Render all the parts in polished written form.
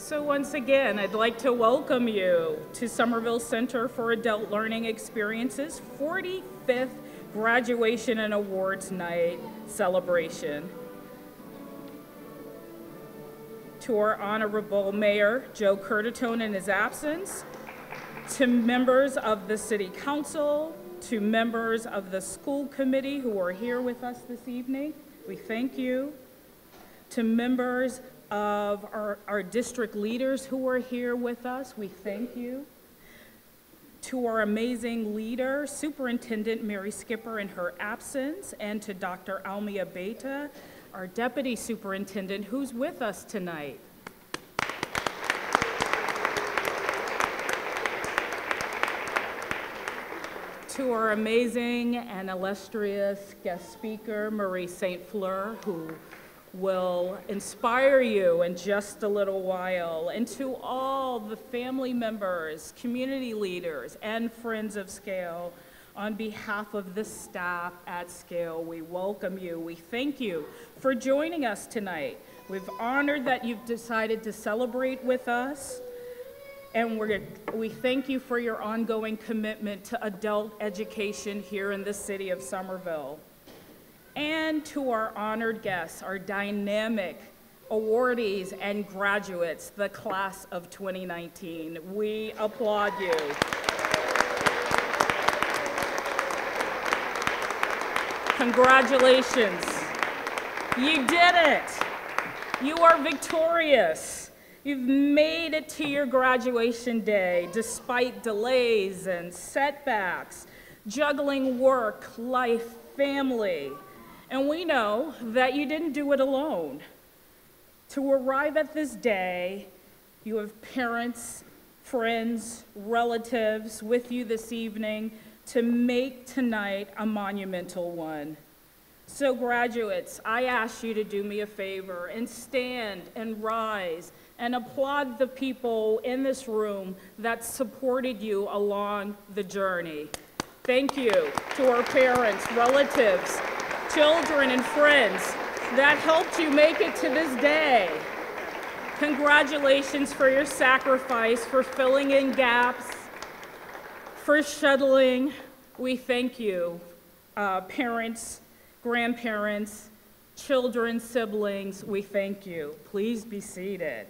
So once again, I'd like to welcome you to Somerville Center for Adult Learning Experiences 45th Graduation and Awards Night celebration. To our Honorable Mayor, Joe Curtatone in his absence, to members of the City Council, to members of the school committee who are here with us this evening, we thank you. To members of our district leaders who are here with us, we thank you. To our amazing leader, Superintendent Mary Skipper in her absence, and to Dr. Almia Beta, our Deputy Superintendent, who's with us tonight. To our amazing and illustrious guest speaker, Marie St. Fleur, who will inspire you in just a little while. And to all the family members, community leaders, and friends of Scale, on behalf of the staff at Scale, we welcome you. We thank you for joining us tonight. We've honored that you've decided to celebrate with us, and we thank you for your ongoing commitment to adult education here in the city of Somerville. And to our honored guests, our dynamic awardees and graduates, the class of 2019. We applaud you. Congratulations. You did it. You are victorious. You've made it to your graduation day despite delays and setbacks, juggling work, life, family. And we know that you didn't do it alone. To arrive at this day, you have parents, friends, relatives with you this evening to make tonight a monumental one. So graduates, I ask you to do me a favor and stand and rise and applaud the people in this room that supported you along the journey. Thank you to our parents, relatives, children, and friends that helped you make it to this day. Congratulations for your sacrifice, for filling in gaps, for shuttling. We thank you, parents, grandparents, children, siblings, we thank you. Please be seated.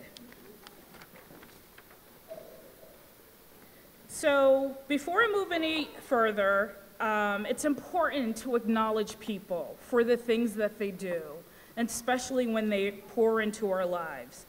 So before I move any further, it's important to acknowledge people for the things that they do, and especially when they pour into our lives.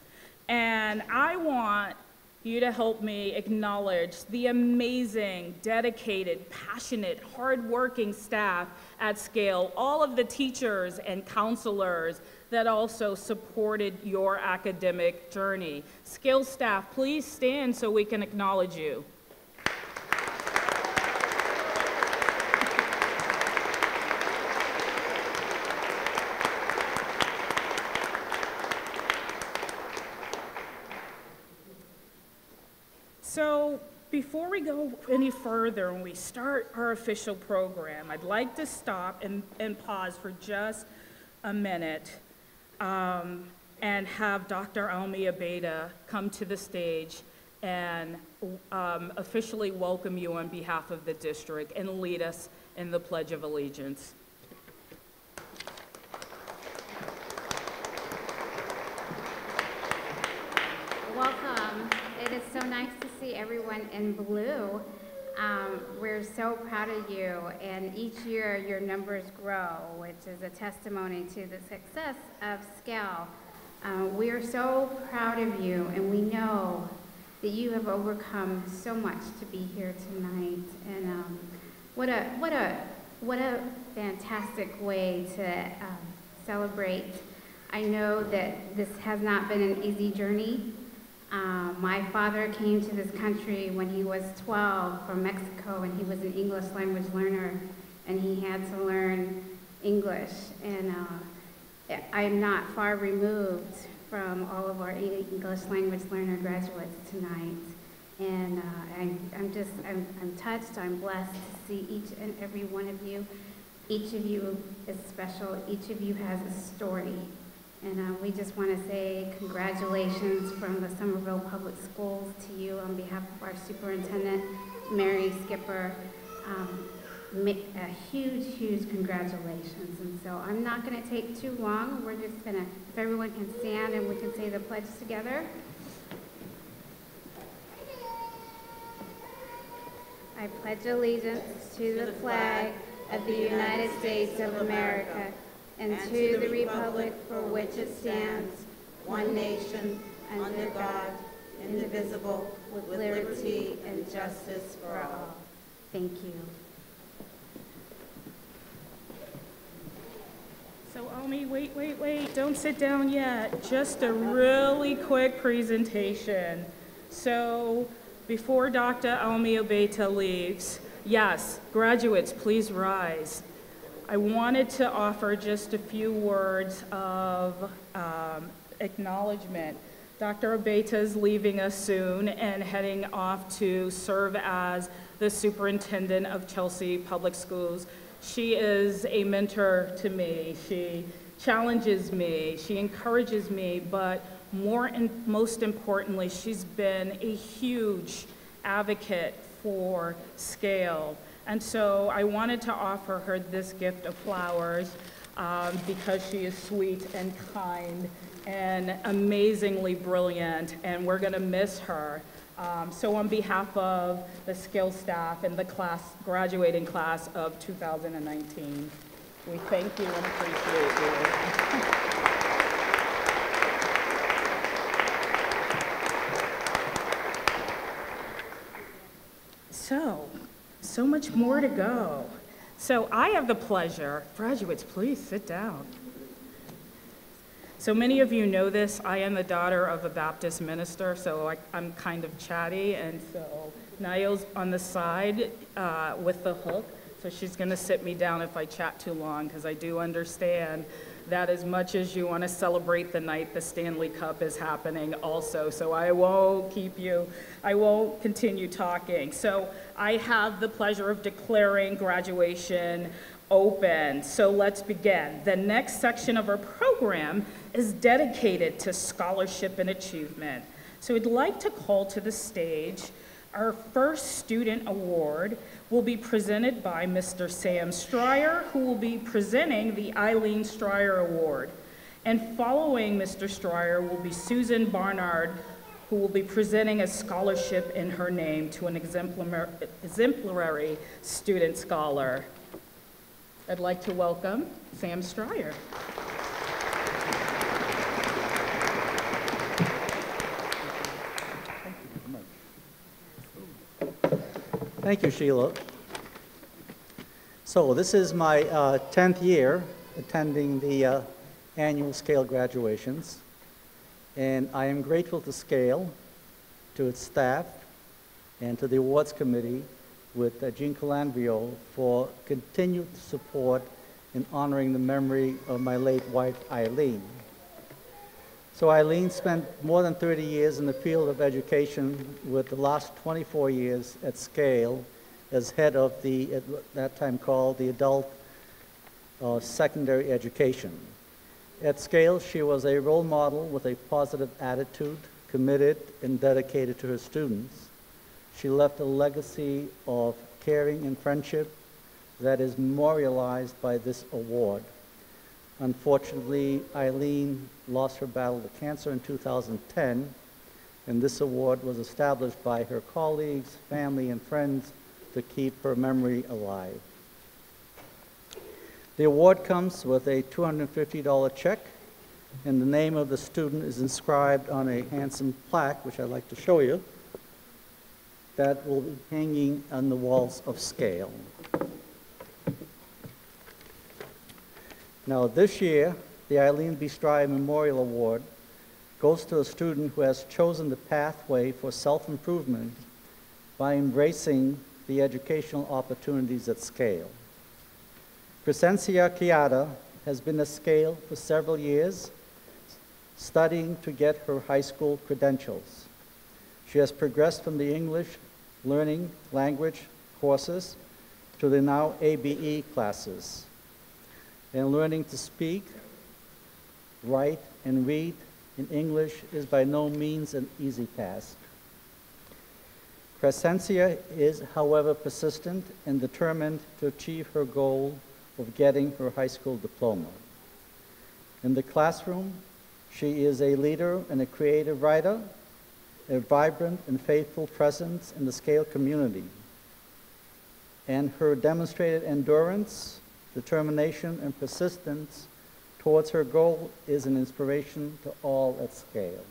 And I want you to help me acknowledge the amazing, dedicated, passionate, hardworking staff at Scale, all of the teachers and counselors that also supported your academic journey. Scale staff, please stand so we can acknowledge you. So before we go any further and we start our official program, I'd like to stop and pause for just a minute and have Dr. Almia Beta come to the stage and officially welcome you on behalf of the district and lead us in the Pledge of Allegiance. Welcome. It is so nice to see everyone in blue. We're so proud of you, and each year your numbers grow, which is a testimony to the success of Scale. We are so proud of you, and we know that you have overcome so much to be here tonight. And what a fantastic way to celebrate. I know that this has not been an easy journey. My father came to this country when he was 12 from Mexico, and he was an English language learner, and he had to learn English. And I'm not far removed from all of our English language learner graduates tonight. And I'm touched, I'm blessed to see each and every one of you. Each of you is special, each of you has a story. And we just want to say congratulations from the Somerville Public Schools to you on behalf of our superintendent, Mary Skipper. A huge, huge congratulations. And so I'm not going to take too long. We're just going to, if everyone can stand and we can say the pledge together. I pledge allegiance to the flag of the United States of America and to the republic for which it stands, one nation, under God, indivisible, with liberty and justice for all. Thank you. So, Almi, wait, don't sit down yet. Just a really quick presentation. So, before Dr. Almi Obeta leaves, yes, graduates, please rise. I wanted to offer just a few words of acknowledgement. Dr. Obeta is leaving us soon and heading off to serve as the superintendent of Chelsea Public Schools. She is a mentor to me. She challenges me, she encourages me, but most importantly, she's been a huge advocate for scale. And so I wanted to offer her this gift of flowers because she is sweet and kind and amazingly brilliant, and we're going to miss her. So on behalf of the Scale staff and the graduating class of 2019, we thank you and appreciate you. So much more to go. So I have the pleasure, graduates, please sit down. So many of you know this, I am the daughter of a Baptist minister, so I'm kind of chatty, and so Niall's on the side with the hook, so she's gonna sit me down if I chat too long, because I do understand that as much as you want to celebrate the night, the Stanley Cup is happening also, so I won't continue talking. So I have the pleasure of declaring graduation open. So let's begin. The next section of our program is dedicated to scholarship and achievement. So I'd like to call to the stage our first student award will be presented by Mr. Sam Stryer, who will be presenting the Eileen Stryer Award. And following Mr. Stryer will be Susan Barnard, who will be presenting a scholarship in her name to an exemplary student scholar. I'd like to welcome Sam Stryer. Thank you, Sheila. So this is my 10th year attending the annual Scale graduations, and I am grateful to Scale, to its staff, and to the awards committee with Jean Calandrio for continued support in honoring the memory of my late wife, Eileen. So Eileen spent more than 30 years in the field of education, with the last 24 years at Scale as head of the, at that time called the Adult Secondary Education. At Scale, she was a role model with a positive attitude, committed and dedicated to her students. She left a legacy of caring and friendship that is memorialized by this award. Unfortunately, Eileen lost her battle to cancer in 2010, and this award was established by her colleagues, family, and friends to keep her memory alive. The award comes with a $250 check, and the name of the student is inscribed on a handsome plaque, which I'd like to show you, that will be hanging on the walls of Scale. Now, this year, the Eileen B. Stryer Memorial Award goes to a student who has chosen the pathway for self-improvement by embracing the educational opportunities at Scale. Crescencia Chiara has been at Scale for several years, studying to get her high school credentials. She has progressed from the English learning language courses to the now ABE classes, and learning to speak write, and read in English is by no means an easy task. Crescencia is, however, persistent and determined to achieve her goal of getting her high school diploma. In the classroom, she is a leader and a creative writer, a vibrant and faithful presence in the Scale community. And her demonstrated endurance, determination, and persistence towards her goal is an inspiration to all at Scale.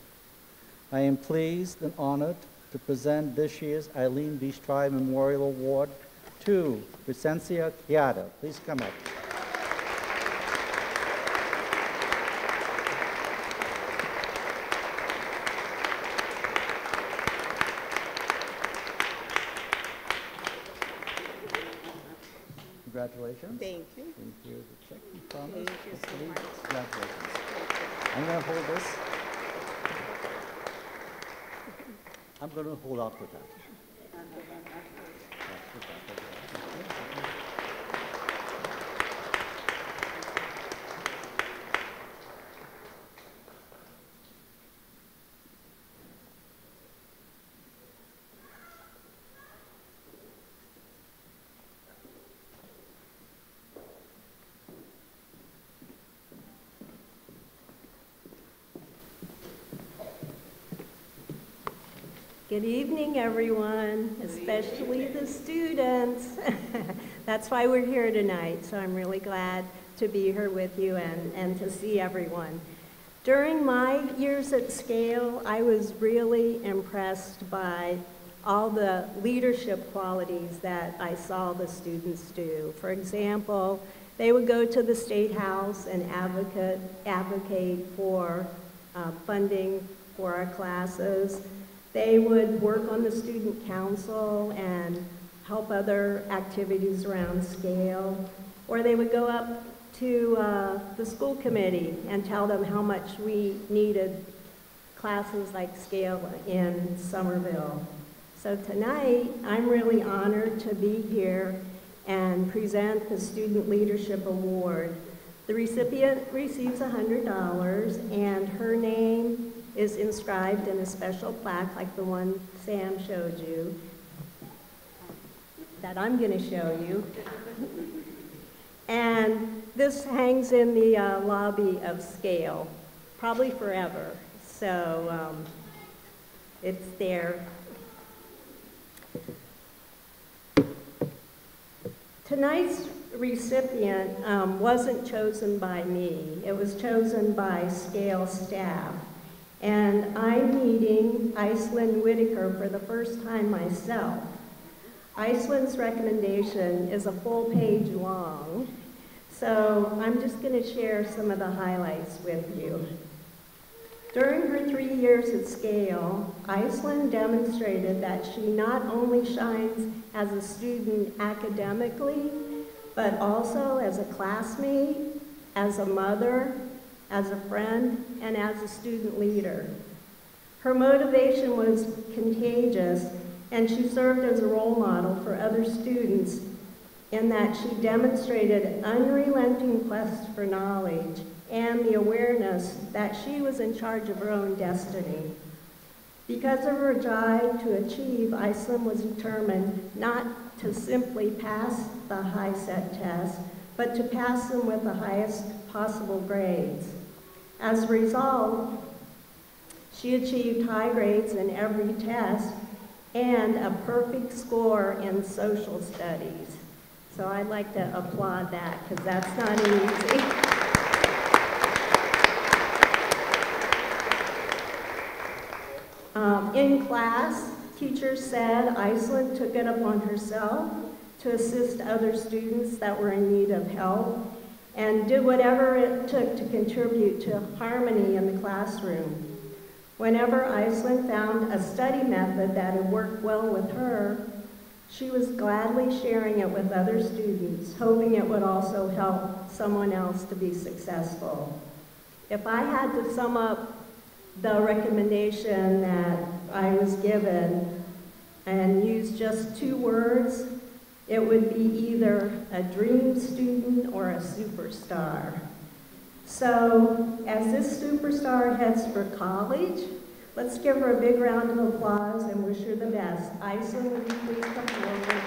I am pleased and honored to present this year's Eileen B. Stride Memorial Award to Crescencia Chiara. Please come up. Congratulations. Thank you. And here's a check you promised. Thank you so much. Congratulations. I'm going to hold this. I'm going to hold up to that. Good evening, everyone, especially the students. That's why we're here tonight, so I'm really glad to be here with you and to see everyone. During my years at Scale, I was really impressed by all the leadership qualities that I saw the students do. For example, they would go to the State House and advocate for funding for our classes. They would work on the student council and help other activities around Scale. Or they would go up to the school committee and tell them how much we needed classes like Scale in Somerville. So tonight, I'm really honored to be here and present the Student Leadership Award. The recipient receives $100, and her name is inscribed in a special plaque like the one Sam showed you, that I'm going to show you. And this hangs in the lobby of Scale, probably forever. So it's there. Tonight's recipient wasn't chosen by me. It was chosen by Scale staff. And I'm meeting Iceland Whitaker for the first time myself. Iceland's recommendation is a full page long, so I'm just going to share some of the highlights with you. During her 3 years at Scale, Iceland demonstrated that she not only shines as a student academically, but also as a classmate, as a mother, as a friend, and as a student leader. Her motivation was contagious, and she served as a role model for other students in that she demonstrated an unrelenting quest for knowledge and the awareness that she was in charge of her own destiny. Because of her drive to achieve, Iceland was determined not to simply pass the high-set test, but to pass them with the highest possible grades. As a result, she achieved high grades in every test and a perfect score in social studies. So I'd like to applaud that, because that's not easy. In class, teachers said Iceland took it upon herself to assist other students that were in need of help and did whatever it took to contribute to harmony in the classroom. Whenever Iceland found a study method that had worked well with her, she was gladly sharing it with other students, hoping it would also help someone else to be successful. If I had to sum up the recommendation that I was given and use just 2 words, it would be either a dream student or a superstar. So as this superstar heads for college, let's give her a big round of applause and wish her the best. Iceland, would you please come forward?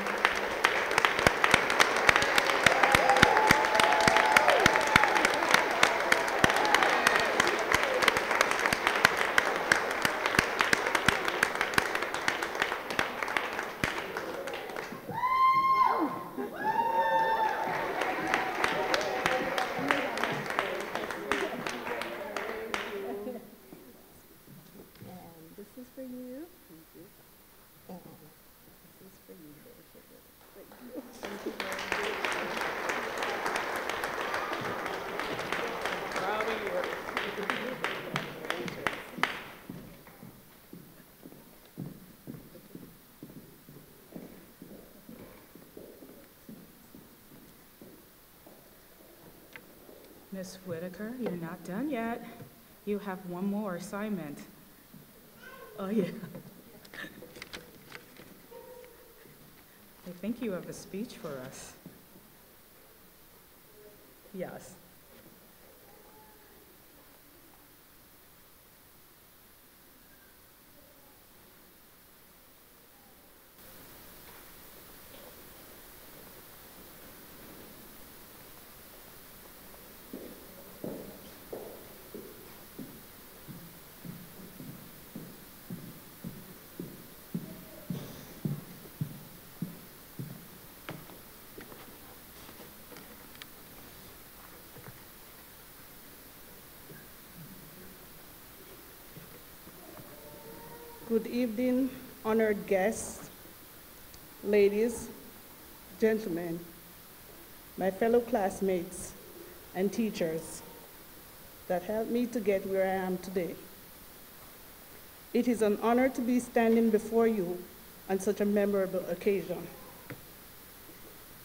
Miss Whitaker, you're not done yet. You have one more assignment. Oh, yeah. I think you have a speech for us. Yes. Good evening, honored guests, ladies, gentlemen, my fellow classmates and teachers that helped me to get where I am today. It is an honor to be standing before you on such a memorable occasion.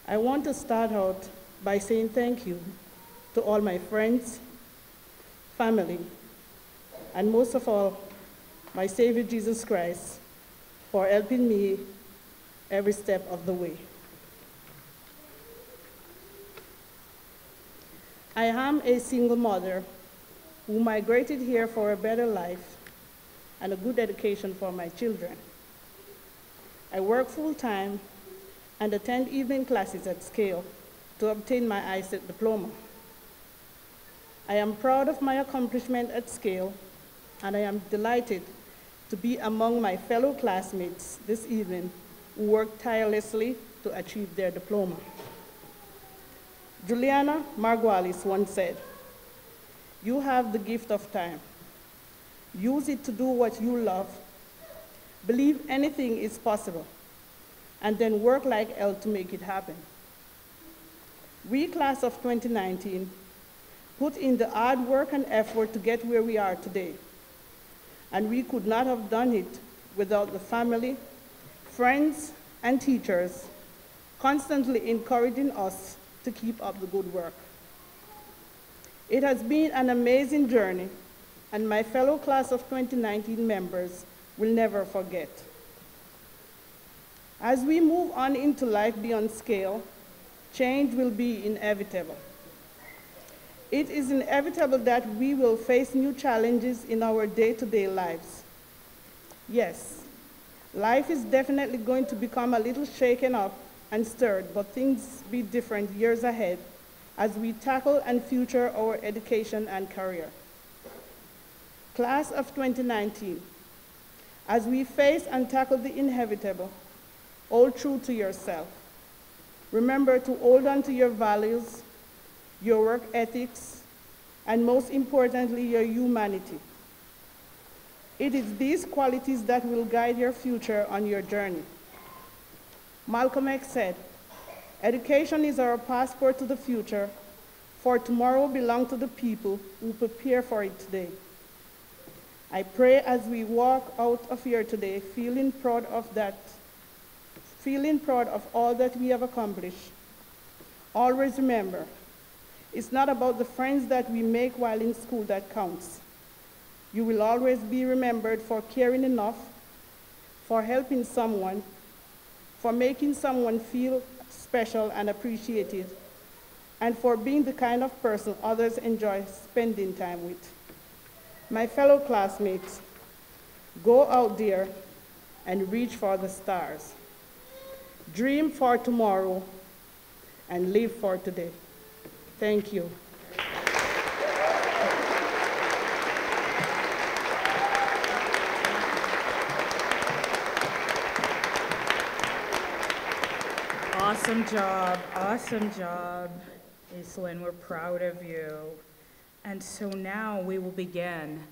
I want to start out by saying thank you to all my friends, family, and most of all, my Savior Jesus Christ, for helping me every step of the way. I am a single mother who migrated here for a better life and a good education for my children. I work full-time and attend evening classes at Scale to obtain my ISET diploma. I am proud of my accomplishment at Scale, and I am delighted to be among my fellow classmates this evening who worked tirelessly to achieve their diploma. Juliana Margualis once said, "You have the gift of time. Use it to do what you love. Believe anything is possible, and then work like hell to make it happen." We, class of 2019, put in the hard work and effort to get where we are today. And we could not have done it without the family, friends, and teachers constantly encouraging us to keep up the good work. It has been an amazing journey, and my fellow class of 2019 members will never forget. As we move on into life beyond Scale, change will be inevitable. It is inevitable that we will face new challenges in our day-to-day lives. Yes, life is definitely going to become a little shaken up and stirred, but things be different years ahead as we tackle and future our education and career. Class of 2019, as we face and tackle the inevitable, hold true to yourself. Remember to hold on to your values, your work ethics, and most importantly, your humanity. It is these qualities that will guide your future on your journey. Malcolm X said, "Education is our passport to the future, for tomorrow belongs to the people who prepare for it today." I pray as we walk out of here today, feeling proud of all that we have accomplished. Always remember, it's not about the friends that we make while in school that counts. You will always be remembered for caring enough, for helping someone, for making someone feel special and appreciated, and for being the kind of person others enjoy spending time with. My fellow classmates, go out there and reach for the stars. Dream for tomorrow and live for today. Thank you. Awesome job, Aislinn, we're proud of you. And so now we will begin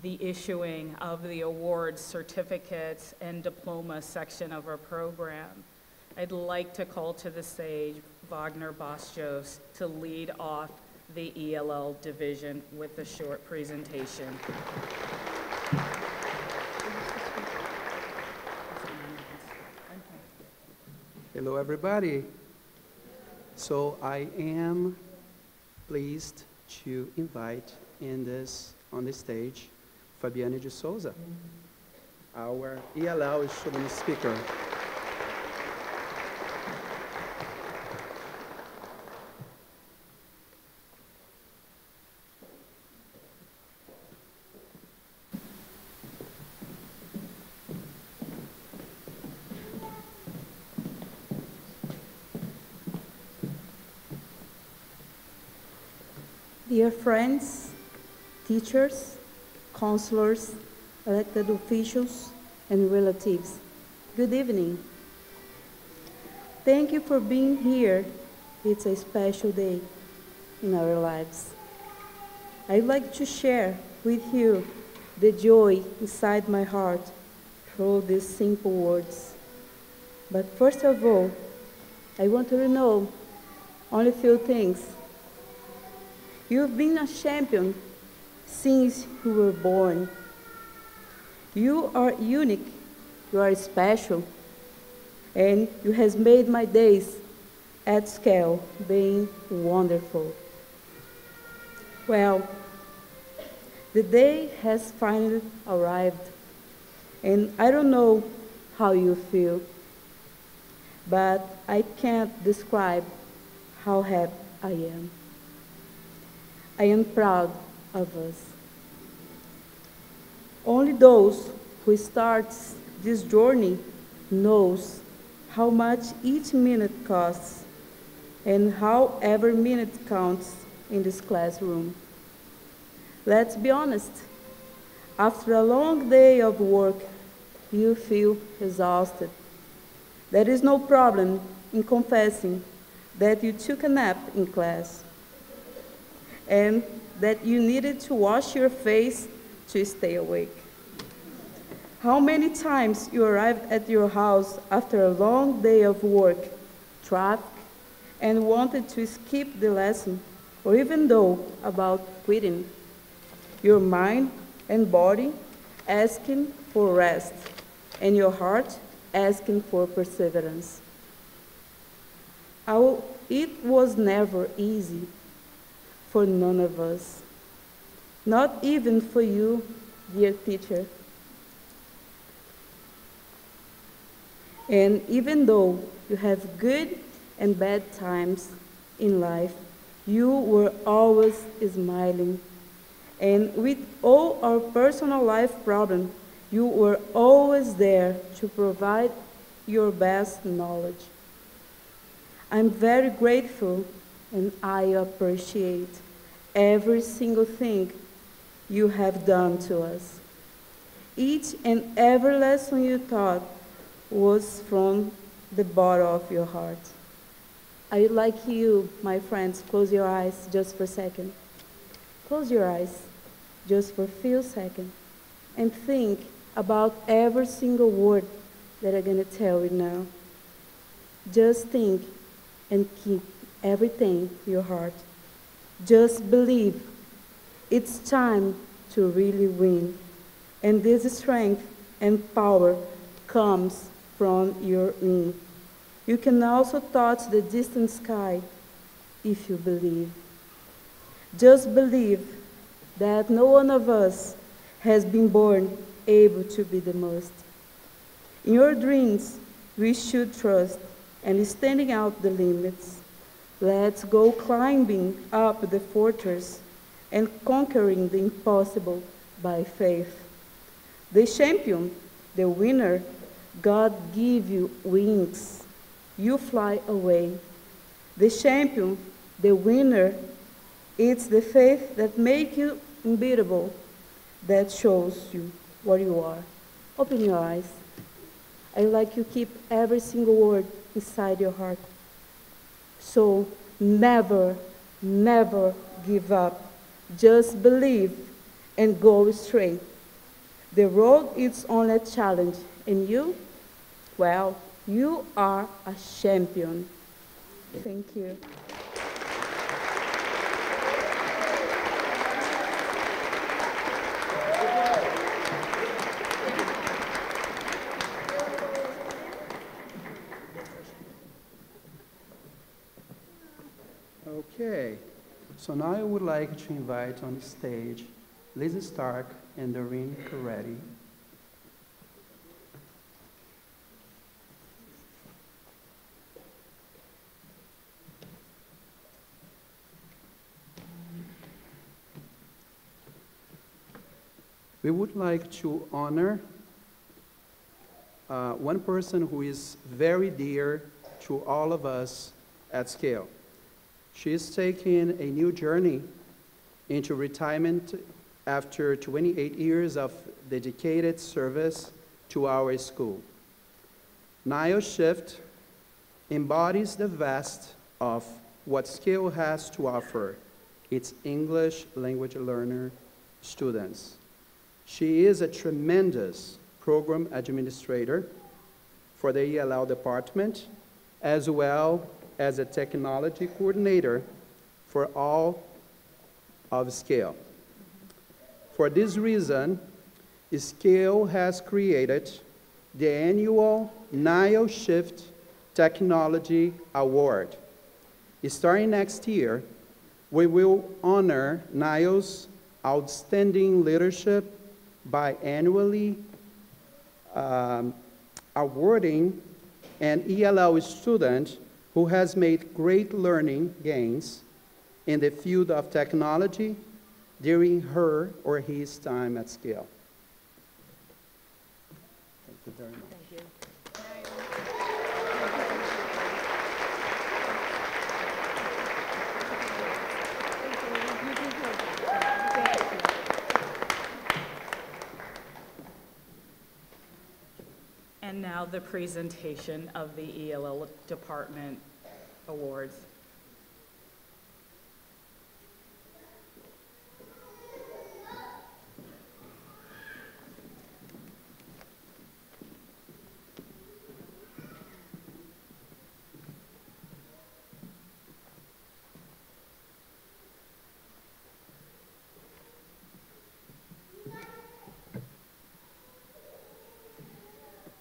the issuing of the awards, certificates, and diploma section of our program. I'd like to call to the stage Wagner Bastos to lead off the ELL division with a short presentation. Hello, everybody. So I am pleased to invite on the stage Fabiane de Souza, our ELL student speaker. Dear friends, teachers, counselors, elected officials, and relatives, good evening. Thank you for being here. It's a special day in our lives. I'd like to share with you the joy inside my heart through these simple words. But first of all, I want you to know only a few things. You've been a champion since you were born. You are unique, you are special, and you have made my days at scale being wonderful. Well, the day has finally arrived, and I don't know how you feel, but I can't describe how happy I am. I am proud of us. Only those who start this journey knows how much each minute costs and how every minute counts in this classroom. Let's be honest. After a long day of work, you feel exhausted. There is no problem in confessing that you took a nap in class, and that you needed to wash your face to stay awake. How many times you arrived at your house after a long day of work, traffic, and wanted to skip the lesson, or even though about quitting. Your mind and body asking for rest, and your heart asking for perseverance. It was never easy for none of us, not even for you, dear teacher. And even though you have good and bad times in life, you were always smiling. And with all our personal life problems, you were always there to provide your best knowledge. I'm very grateful, and I appreciate every single thing you have done to us. Each and every lesson you taught was from the bottom of your heart. I would like you, my friends, close your eyes just for a second. Close your eyes just for a few seconds and think about every single word that I'm going to tell you now. Just think and keep everything in your heart. Just believe it's time to really win. And this strength and power comes from your win. You can also touch the distant sky if you believe. Just believe that no one of us has been born able to be the most. In your dreams, we should trust and standing out the limits. Let's go climbing up the fortress and conquering the impossible by faith. The champion, the winner, God give you wings. You fly away. The champion, the winner, it's the faith that makes you unbeatable, that shows you what you are. Open your eyes. I'd like you to keep every single word inside your heart. So never, never give up. Just believe and go straight. The road is only a challenge, and you, well, you are a champion. Thank you. Okay, so now I would like to invite on the stage Lisa Stark and Doreen Coretti. We would like to honor one person who is very dear to all of us at Scale. She is taking a new journey into retirement after 28 years of dedicated service to our school. Niall Shift embodies the best of what Scale has to offer its English language learner students. She is a tremendous program administrator for the ELL department, as well as a technology coordinator for all of Scale. For this reason, Scale has created the annual Niall Shift Technology Award. Starting next year, we will honor Niall's outstanding leadership by annually awarding an ELL student who has made great learning gains in the field of technology during her or his time at Scale. Thank you very much. Thank you. And now the presentation of the ELL Department Awards.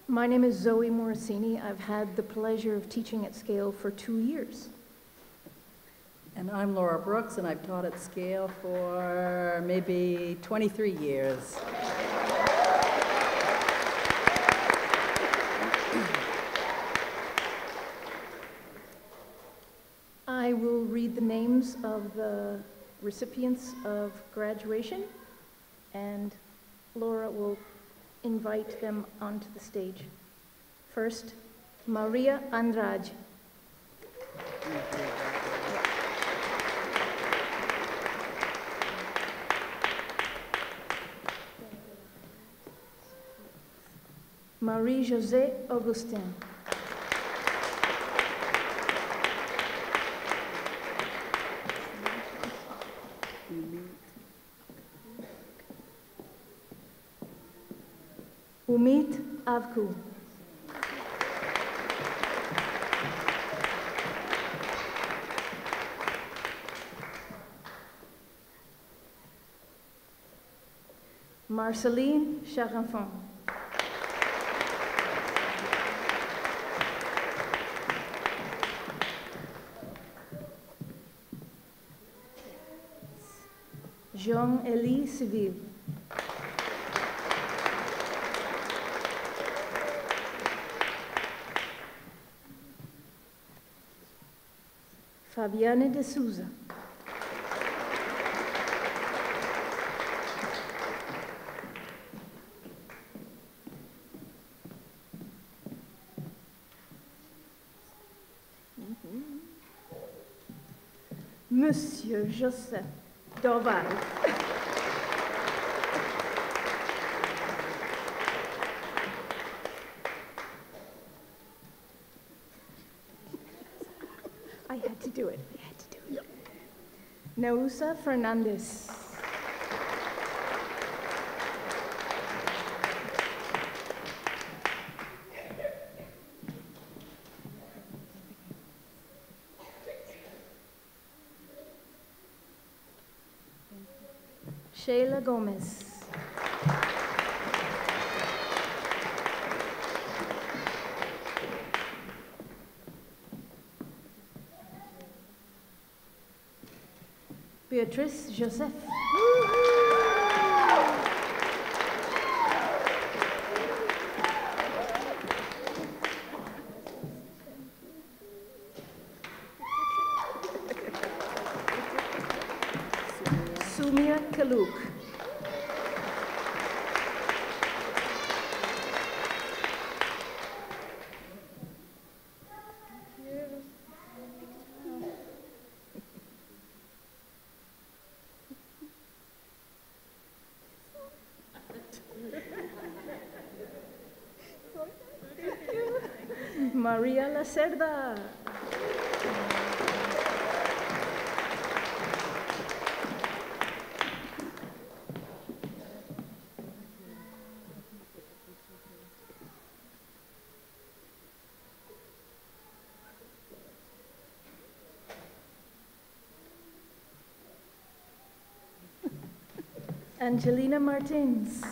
My name is Zoe Morosini. I've had the pleasure of teaching at Scale for 2 years. And I'm Laura Brooks, and I've taught at Scale for maybe 23 years. I will read the names of the recipients of graduation, and Laura will invite them onto the stage. First, Maria Andrade. Marie-José Augustin. Umit Avku. Marceline Charenfon. Jean-Élie Civil. Fabiane de Souza. Monsieur Joseph Doval. I had to do it. Nausa Fernandez. Sheila Gomez. Beatrice Joseph. Sumia Kaluk. Maria Lacerda. Angelina Martins.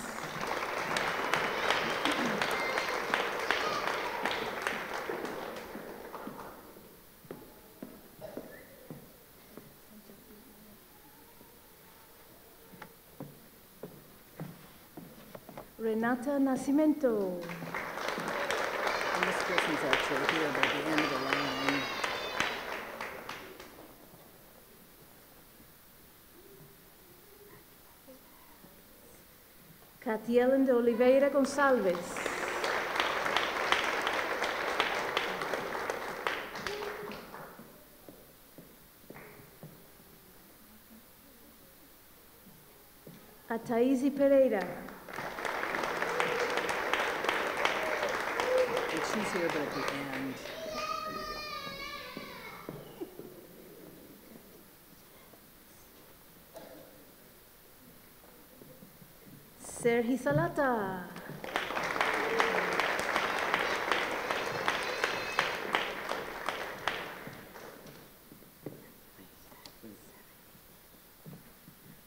Renata Nascimento. And this person's actually here by the end of the line. Catielen de Oliveira Gonçalves. Ataísi Pereira. And she's here but at the end. Sergi Salata.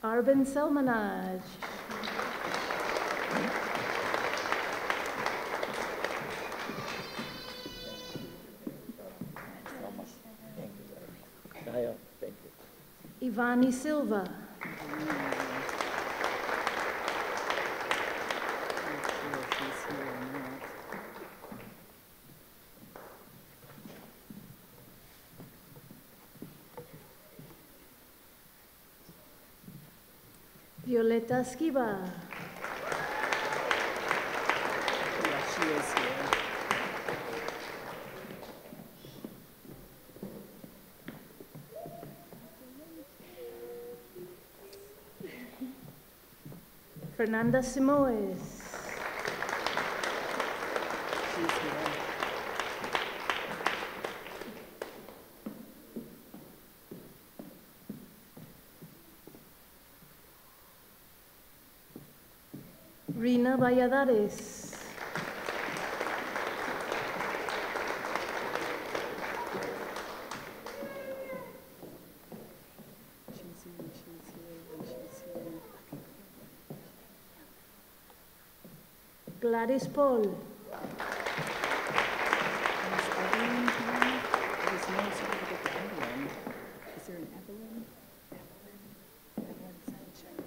Arben Selmanaj. Ivani Silva. Violeta Esquiva. Yeah, she is here. Fernanda Simoes. She's here. Rina Valladares. She's here, and she's here, and she's here. Gladys Paul. Is Evelyn here? There's no certificate for Evelyn. Is there an Evelyn? Evelyn Sanchez.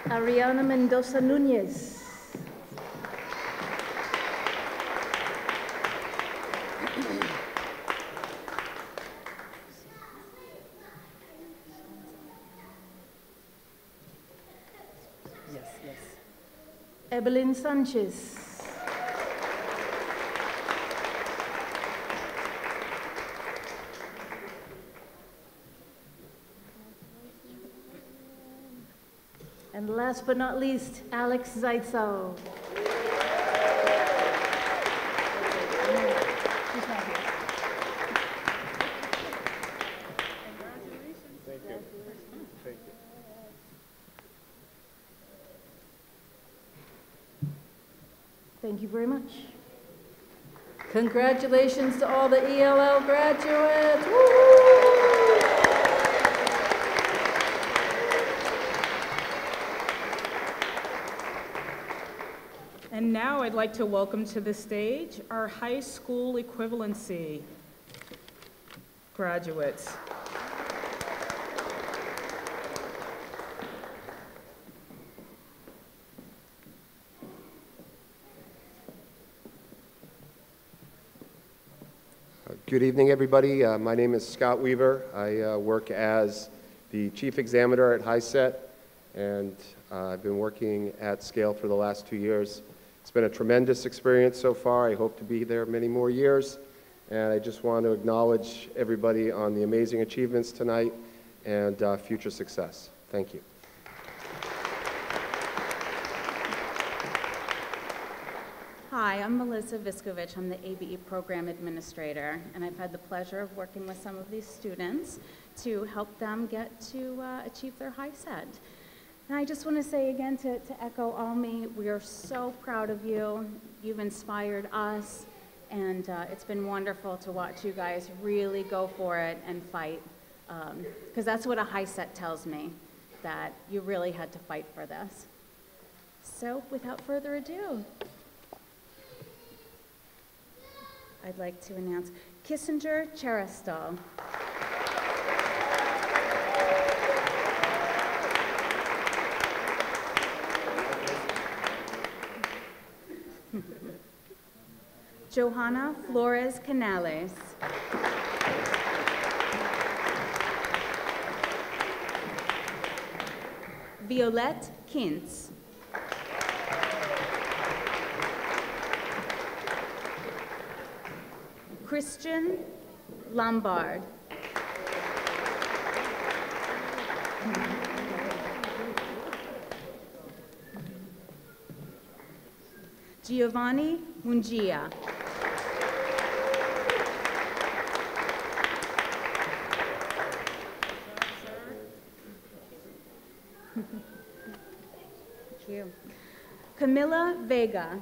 Ariana Mendoza Nunez. Yes, yes. Evelyn Sanchez. And last but not least, Alex Zaitsev. She's not here. Thank you. Thank you. Thank you very much. Congratulations to all the ELL graduates. Woo-hoo! And now I'd like to welcome to the stage our high school equivalency graduates. Good evening, everybody. My name is Scott Weaver. I work as the Chief Examiner at HiSET, and I've been working at Scale for the last 2 years. It's been a tremendous experience so far. I hope to be there many more years, and I just want to acknowledge everybody on the amazing achievements tonight and future success. Thank you. Hi, I'm Melissa Viskovich. I'm the ABE Program Administrator, and I've had the pleasure of working with some of these students to help them get to achieve their HiSET. And I just want to say again to echo Almi, we are so proud of you. You've inspired us, and it's been wonderful to watch you guys really go for it and fight, because that's what a HiSET tells me, that you really had to fight for this. So without further ado, I'd like to announce Kissinger Cherestal. Johanna Flores Canales. Violette Kintz. Christian Lombard. Giovanni Mungia. Thank you. Camila Vega.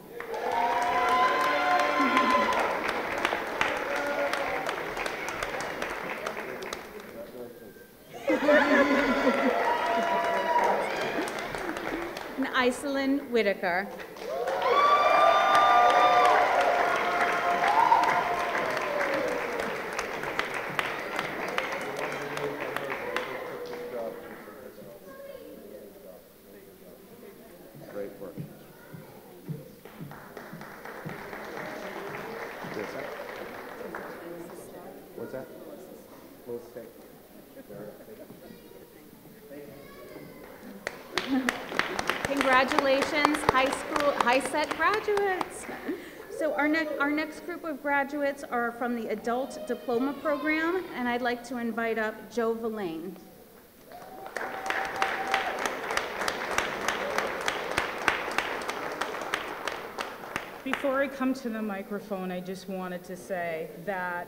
And Iselin Whitaker. Great work. What's that? What's that? Congratulations, high school, HiSET graduates. So our next group of graduates are from the Adult Diploma Program, and I'd like to invite up Joe Villain. Before I come to the microphone, I just wanted to say that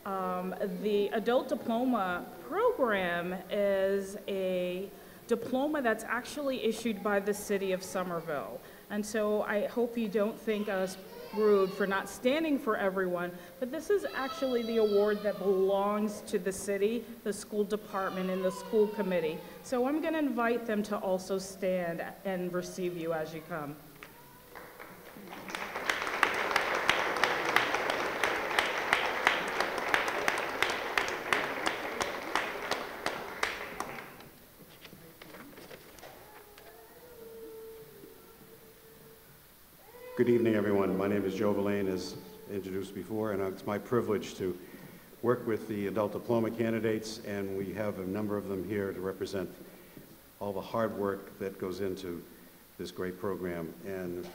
the Adult Diploma Program is a diploma that's actually issued by the city of Somerville. And so I hope you don't think us rude for not standing for everyone, but this is actually the award that belongs to the city, the school department, and the school committee. So I'm going to invite them to also stand and receive you as you come. Good evening, everyone. My name is Joe Verlaine, as introduced before, and it's my privilege to work with the adult diploma candidates, and we have a number of them here to represent all the hard work that goes into this great program, and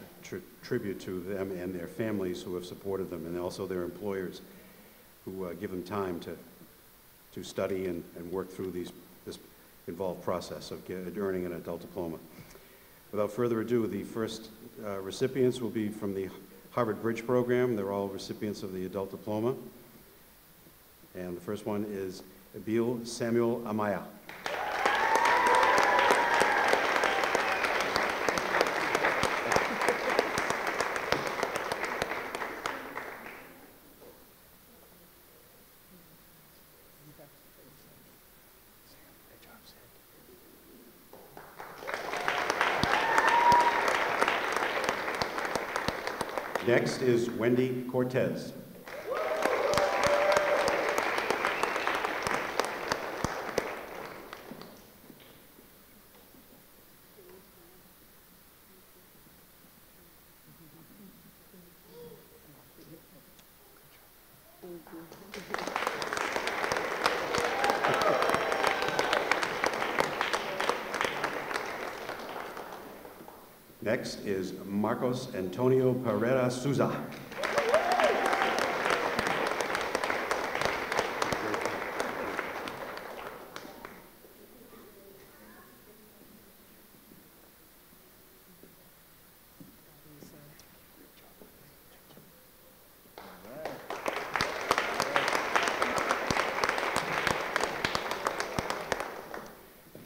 tribute to them and their families who have supported them, and also their employers who give them time to study and work through this involved process of earning an adult diploma. Without further ado, the first recipients will be from the Harvard Bridge Program. They're all recipients of the adult diploma. And the first one is Abil Samuel Amaya. Next is Wendy Cortez. Next is Marcos Antonio Pereira Souza.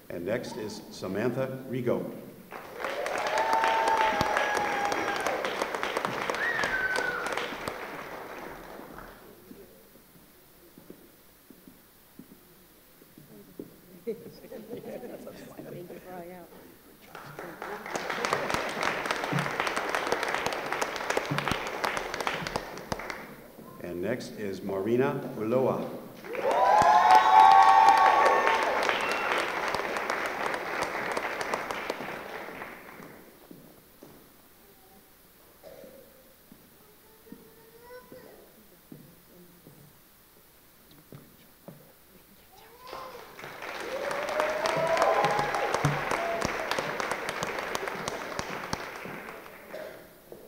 And next is Samantha Rigo. And next is Marina Uloa.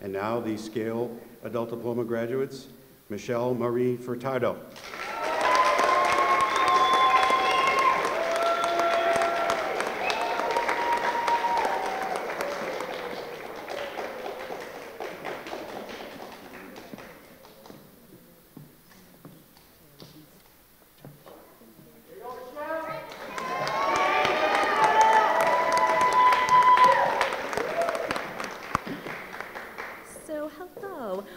And now the Scale Adult Diploma graduates, Michelle Marie Furtado.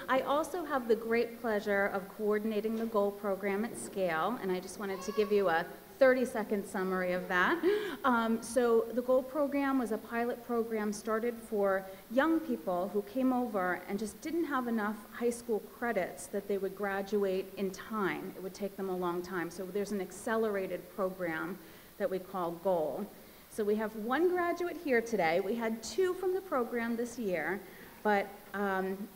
I also have the great pleasure of coordinating the GOAL program at Scale, and I just wanted to give you a 30-second summary of that. So the GOAL program was a pilot program started for young people who came over and just didn't have enough high school credits that they would graduate in time. It would take them a long time. So there's an accelerated program that we call GOAL. So we have one graduate here today. We had 2 from the program this year. But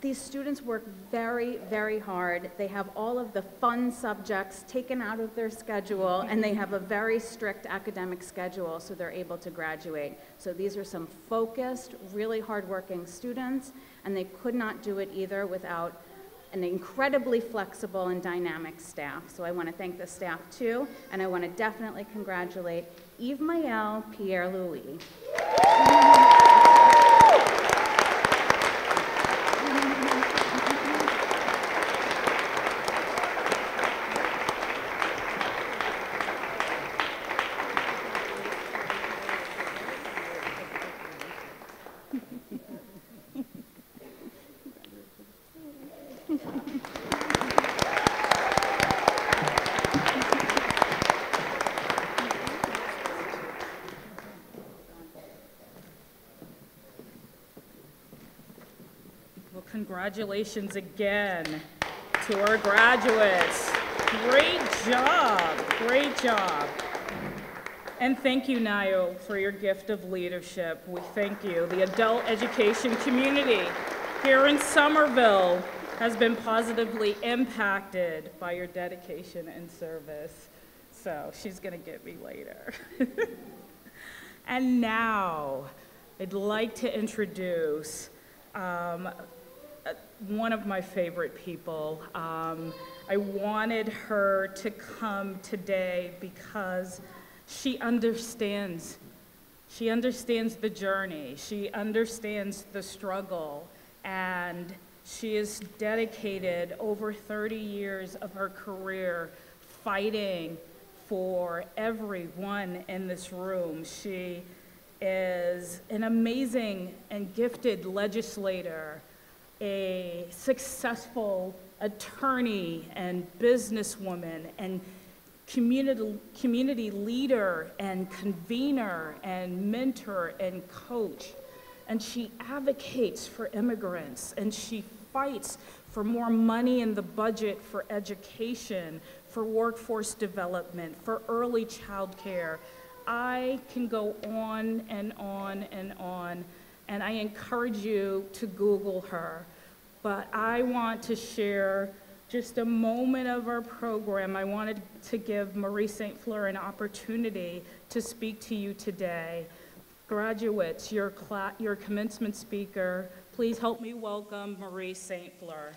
these students work very, very hard. They have all of the fun subjects taken out of their schedule, and they have a very strict academic schedule, so they're able to graduate. So these are some focused, really hardworking students, and they could not do it either without an incredibly flexible and dynamic staff. So I want to thank the staff too, and I want to definitely congratulate Yves Maël Pierre-Louis. Well, congratulations again to our graduates. Great job, great job. And thank you, Nayo, for your gift of leadership. We thank you. The adult education community here in Somerville has been positively impacted by your dedication and service. So she's going to get me later. And now, I'd like to introduce one of my favorite people. I wanted her to come today because she understands. She understands the journey. She understands the struggle. And she has dedicated over 30 years of her career fighting for everyone in this room. She is an amazing and gifted legislator, a successful attorney and businesswoman, and community leader and convener and mentor and coach. And she advocates for immigrants, and she fights for more money in the budget for education, for workforce development, for early child care. I can go on and on and on, and I encourage you to Google her. But I want to share just a moment of our program. I wanted to give Marie St. Fleur an opportunity to speak to you today. Graduates, your commencement speaker, please help me welcome Marie St. Fleur.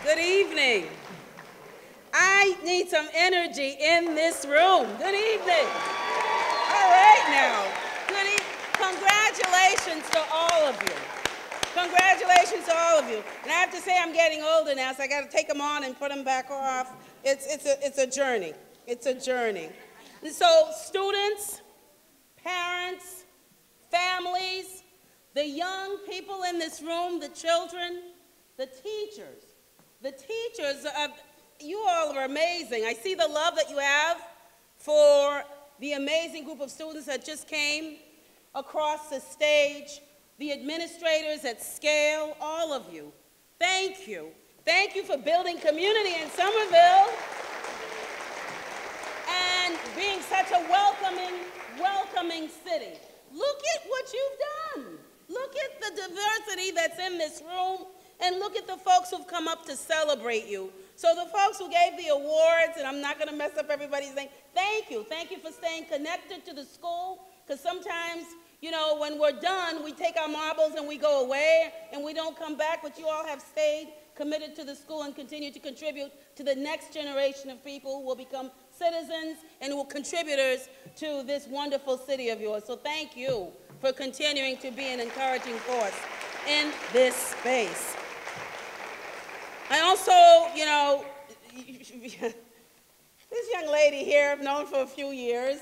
Good evening. I need some energy in this room. Good evening. All right now. Congratulations to all of you. Congratulations to all of you. And I have to say I'm getting older now, so I got to take them on and put them back off. It's a journey. It's a journey. And so students, parents, families, the young people in this room, the children, the teachers, you all are amazing. I see the love that you have for the amazing group of students that just came across the stage, the administrators at Scale, all of you. Thank you. Thank you for building community in Somerville and being such a welcoming city. Look at what you've done. Look at the diversity that's in this room, and look at the folks who've come up to celebrate you. So the folks who gave the awards, and I'm not going to mess up everybody's name, thank you. Thank you for staying connected to the school, because sometimes, you know, when we're done, we take our marbles and we go away, and we don't come back, but you all have stayed committed to the school and continue to contribute to the next generation of people who will become citizens and who will contributors to this wonderful city of yours. So thank you for continuing to be an encouraging force in this space. I also, you know, this young lady here I've known for a few years,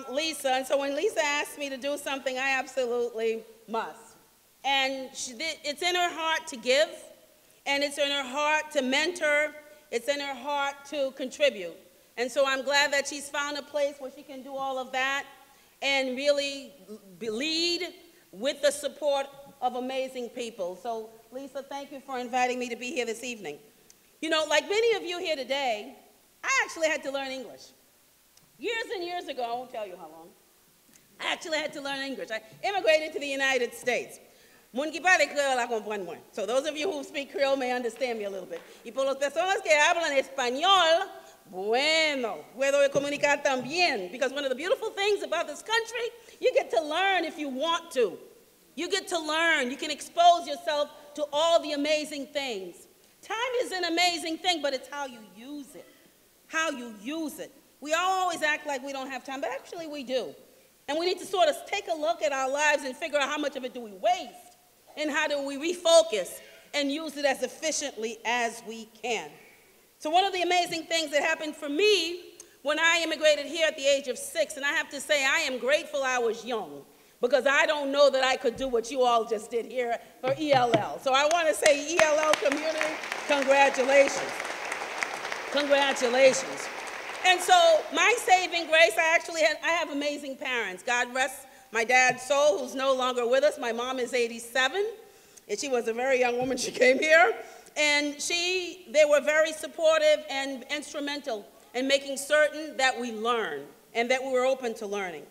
Lisa, and so when Lisa asked me to do something, I absolutely must. And it's in her heart to give, and it's in her heart to mentor, it's in her heart to contribute. And so I'm glad that she's found a place where she can do all of that and really lead with the support of amazing people. So Lisa, thank you for inviting me to be here this evening. You know, like many of you here today, I actually had to learn English. Years and years ago, I won't tell you how long, I actually had to learn English. I immigrated to the United States. So those of you who speak Creole may understand me a little bit. Y por las personas que hablan español, bueno, puedo comunicar también. Because one of the beautiful things about this country, you get to learn if you want to. You get to learn. You can expose yourself to all the amazing things. Time is an amazing thing, but it's how you use it. How you use it. We all always act like we don't have time, but actually we do. And we need to sort of take a look at our lives and figure out how much of it do we waste, and how do we refocus and use it as efficiently as we can. So one of the amazing things that happened for me when I immigrated here at the age of 6, and I have to say I am grateful I was young, because I don't know that I could do what you all just did here for ELL. So I want to say, ELL community, congratulations. Congratulations. And so my saving grace, I have amazing parents. God rest my dad's soul, who's no longer with us. My mom is 87, and she was a very young woman. She came here, and they were very supportive and instrumental in making certain that we learn and that we were open to learning.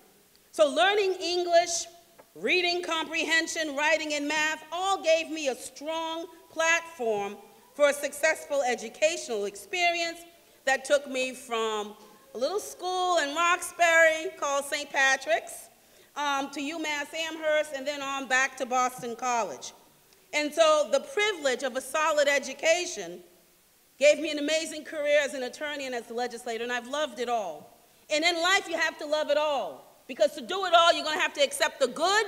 So learning English, reading comprehension, writing, and math all gave me a strong platform for a successful educational experience that took me from a little school in Roxbury called St. Patrick's to UMass Amherst, and then on back to Boston College. And so the privilege of a solid education gave me an amazing career as an attorney and as a legislator, and I've loved it all. And in life, you have to love it all, because to do it all, you're going to have to accept the good,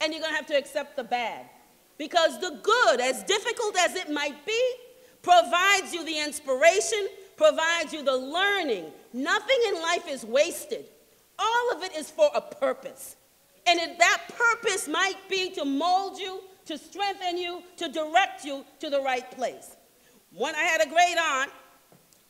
and you're going to have to accept the bad. Because the good, as difficult as it might be, provides you the inspiration, provides you the learning. Nothing in life is wasted. All of it is for a purpose. And that purpose might be to mold you, to strengthen you, to direct you to the right place. When I had a great aunt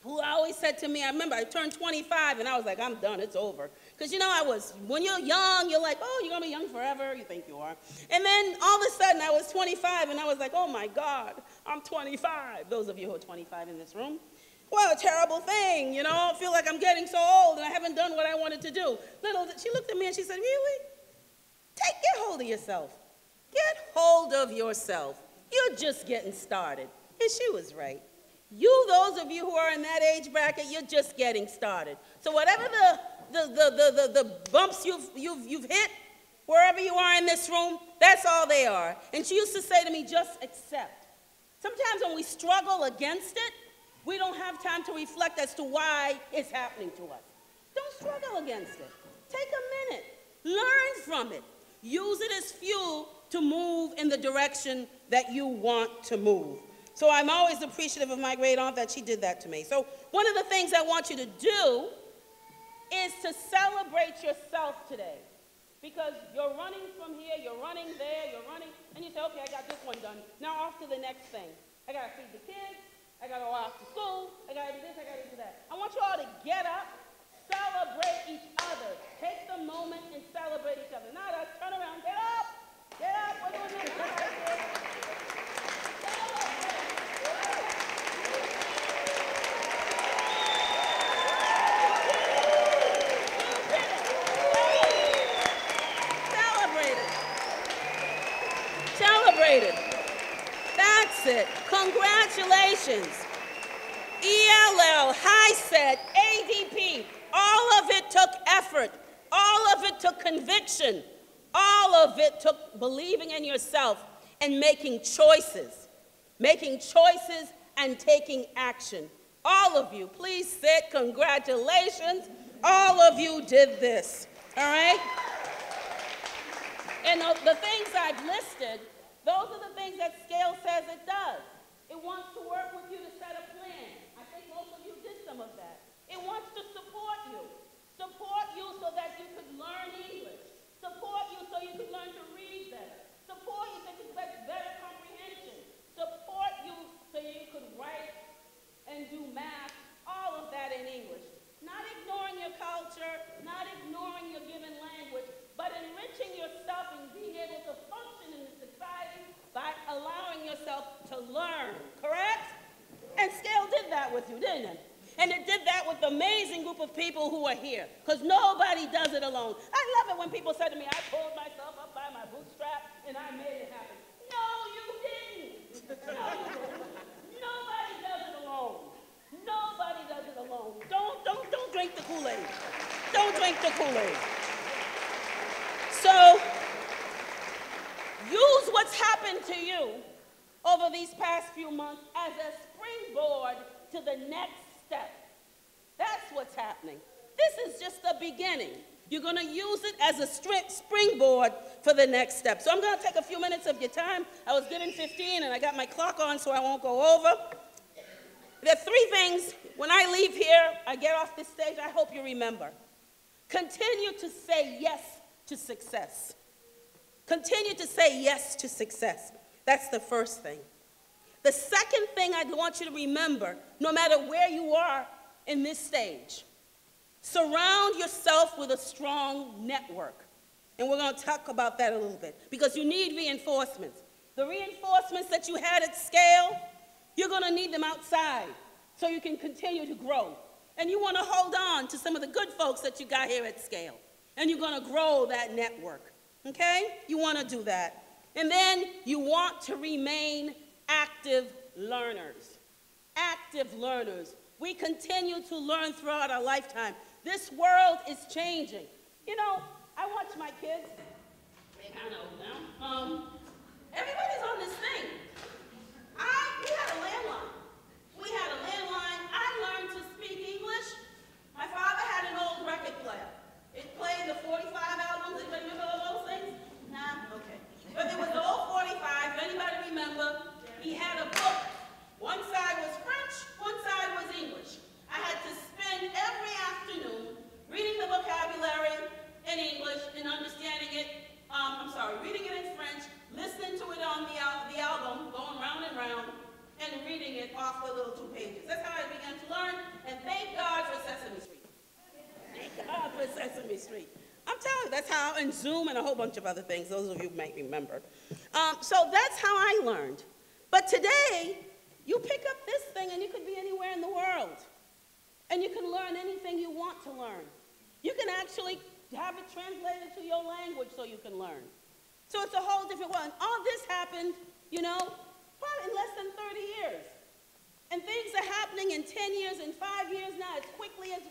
who always said to me, I remember I turned 25 and I was like, I'm done, it's over. Because you know, when you're young, you're like, oh, you're going to be young forever, you think you are. And then all of a sudden I was 25 and I was like, oh my God, I'm 25. Those of you who are 25 in this room. Well, a terrible thing, you know, I feel like I'm getting so old and I haven't done what I wanted to do. She looked at me and she said, really? Get hold of yourself. Get hold of yourself. You're just getting started. And she was right. Those of you who are in that age bracket, you're just getting started. So whatever the bumps you've hit, wherever you are in this room, that's all they are. And she used to say to me, just accept. Sometimes when we struggle against it, we don't have time to reflect as to why it's happening to us. Don't struggle against it. Take a minute. Learn from it. Use it as fuel to move in the direction that you want to move. So I'm always appreciative of my great aunt that she did that to me. So one of the things I want you to do is to celebrate yourself today. Because you're running from here, you're running there, you're running, and you say, okay, I got this one done. Now off to the next thing. I got to feed the kids. I got to go off to school. I got to do this. I got to do that. I want you all to get up, celebrate each other. Take the moment and celebrate each other. Not us. Turn around. Get up. Get up. We're doing this. Celebrate it. That's it. Congratulations. ELL, HiSET, ADP, all of it took effort. All of it took conviction. All of it took believing in yourself and making choices. Making choices and taking action. All of you, please sit. Congratulations. All of you did this. All right? And the things I've listed, those are the things that Scale says it does. It wants to work with you to set a plan. I think most of you did some of that. It wants to support you. Support you so that you could learn English. Support you so you could learn to read better. Support you so you could get better comprehension. Support you so you could write and do math, all of that in English. Not ignoring your culture, not ignoring your given language, but enriching yourself and being able to function in society by allowing yourself to learn, correct? And Scale did that with you, didn't it? And it did that with the amazing group of people who are here, because nobody does it alone. I love it when people say to me, I pulled myself up by my bootstrap and I made it happen. No, you didn't. No, you didn't. Nobody does it alone. Nobody does it alone. Don't drink the Kool-Aid. Don't drink the Kool-Aid. So, use what's happened to you over these past few months as a springboard to the next step. That's what's happening. This is just the beginning. You're going to use it as a springboard for the next step. So I'm going to take a few minutes of your time. I was given 15 and I got my clock on so I won't go over. There are three things. When I leave here, I get off this stage, I hope you remember. Continue to say yes to success. Continue to say yes to success. That's the first thing. The second thing I want you to remember, no matter where you are in this stage, surround yourself with a strong network. And we're going to talk about that a little bit, because you need reinforcements. The reinforcements that you had at Scale, you're going to need them outside so you can continue to grow. And you want to hold on to some of the good folks that you got here at Scale. And you're going to grow that network, okay? You want to do that. And then you want to remain active learners. Active learners. We continue to learn throughout our lifetime. This world is changing. You know, I watch my kids. They're kind of old now. Everybody's on this thing. We had a landline. I learned to speak English. My father had an old record player. It played the 45 albums. Anybody remember all those things? Nah? Okay. But it was the old 45. If anybody remember, he had a book. One side was French, one side was English. I had to spend every afternoon reading the vocabulary in English and understanding it. Reading it in French, listening to it on the album, going round and round, and reading it off the little 2 pages. That's how I began to learn, and thank God for Sesame Street. Thank God for Sesame Street. I'm telling you, that's how, and Zoom and a whole bunch of other things, those of you might remember. So that's how I learned. But today, you pick up this thing and you could be anywhere in the world. And you can learn anything you want to learn. You can actually have it translated to your language so you can learn. So it's a whole different world. And all this happened, you know, probably in less than 30 years. And things are happening in 10 years and 5 years now as quickly as,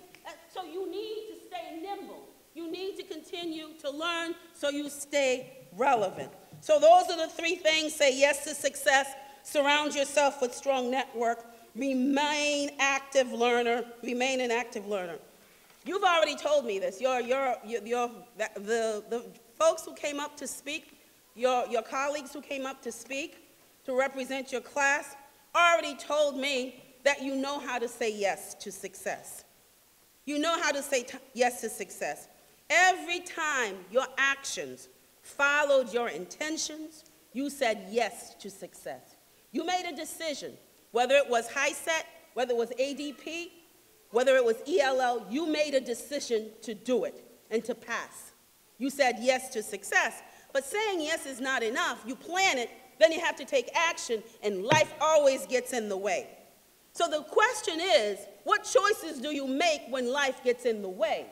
so you need to stay nimble. You need to continue to learn so you stay relevant. So those are the 3 things. Say yes to success. Surround yourself with strong network. Remain active learner. Remain an active learner. You've already told me this. The folks who came up to speak, your colleagues who came up to speak, to represent your class, already told me that you know how to say yes to success. You know how to say yes to success. Every time your actions followed your intentions, you said yes to success. You made a decision, whether it was HiSET, whether it was ADP, whether it was ELL, you made a decision to do it and to pass. You said yes to success. But saying yes is not enough. You plan it, then you have to take action, and life always gets in the way. So the question is, what choices do you make when life gets in the way?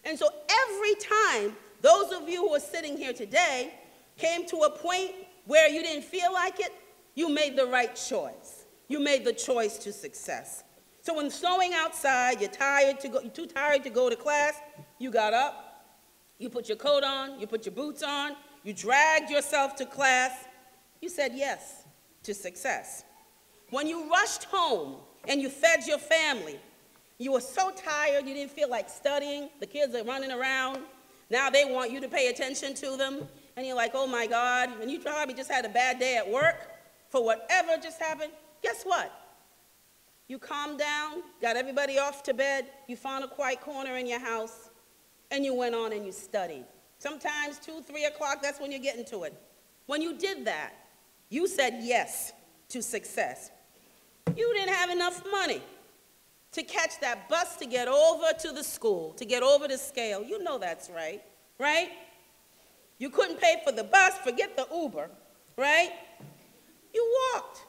And so every time those of you who are sitting here today came to a point where you didn't feel like it, you made the right choice. You made the choice to success. So when snowing outside, you're too tired to go to class, you got up, you put your coat on, you put your boots on, you dragged yourself to class, you said yes to success. When you rushed home and you fed your family, you were so tired you didn't feel like studying, the kids are running around, now they want you to pay attention to them, and you're like, oh my God, and you probably just had a bad day at work for whatever just happened. Guess what? You calmed down, got everybody off to bed, you found a quiet corner in your house, and you went on and you studied. Sometimes 2, 3 o'clock, that's when you're getting to it. When you did that, you said yes to success. You didn't have enough money to catch that bus to get over to the school, to get over to Scale. You know that's right, right? You couldn't pay for the bus, forget the Uber, right? You walked.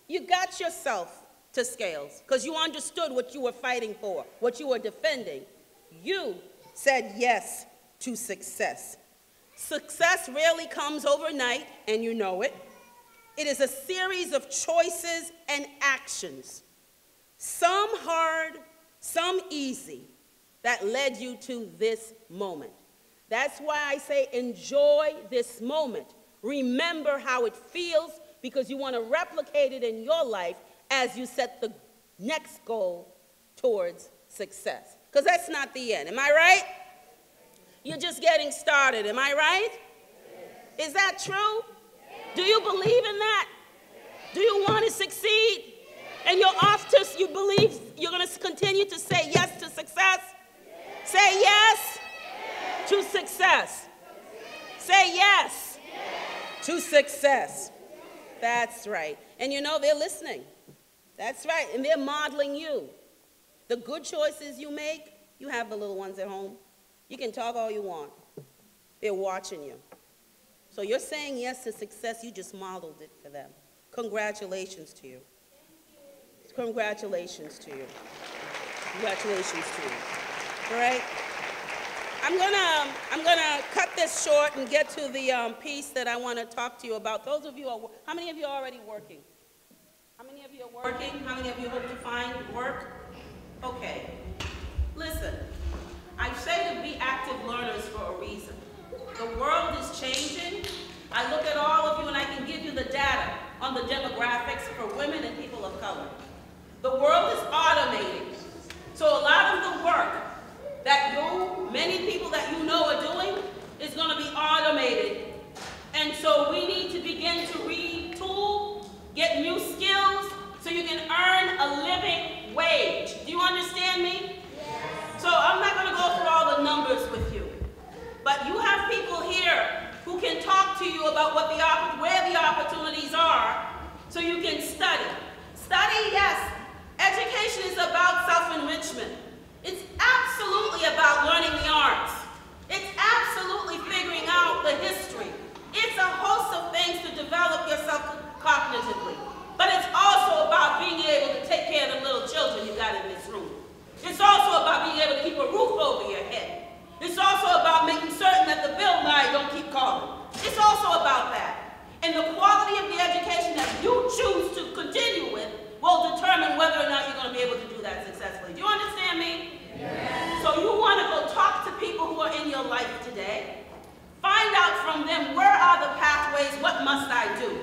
You got yourself to Scales because you understood what you were fighting for, what you were defending. You said yes to success. Success rarely comes overnight, and you know it. It is a series of choices and actions, some hard, some easy, that led you to this moment. That's why I say enjoy this moment. Remember how it feels, because you want to replicate it in your life as you set the next goal towards success. Because that's not the end. Am I right? You're just getting started. Am I right? Yes. Is that true? Yes. Do you believe in that? Yes. Do you want to succeed? Yes. And you're off to, you believe you're going to continue to say yes to success? Yes. Say yes, yes to success. Say yes, yes to success. That's right. And you know, they're listening. That's right. And they're modeling you. The good choices you make, you have the little ones at home. You can talk all you want. They're watching you. So you're saying yes to success. You just modeled it for them. Congratulations to you. Congratulations to you. Congratulations to you. All right? I'm gonna cut this short and get to the piece that I want to talk to you about. Those of you, how many of you are already working? How many of you are working? How many of you hope to find work? Okay. Listen, I say to be active learners for a reason. The world is changing. I look at all of you and I can give you the data on the demographics for women and people of color. The world is automating. So a lot of the work that many people that you know are doing is going to be automated. And so we need to begin to retool, get new skills, so you can earn a living wage. Do you understand me? Yes. So I'm not going to go through all the numbers with you. But you have people here who can talk to you about where the opportunities are so you can study. Study, yes. Education is about self-enrichment. It's absolutely about learning the arts. It's absolutely figuring out the history. It's a host of things to develop yourself cognitively. But it's also about being able to take care of the little children you got in this room. It's also about being able to keep a roof over your head. It's also about making certain that the bill line don't keep calling. It's also about that. And the quality of the education that you choose to continue with will determine whether or not you're going to be able to do that successfully. Do you understand me? Yes. So you want to go talk to people who are in your life today. Find out from them, where are the pathways, what must I do?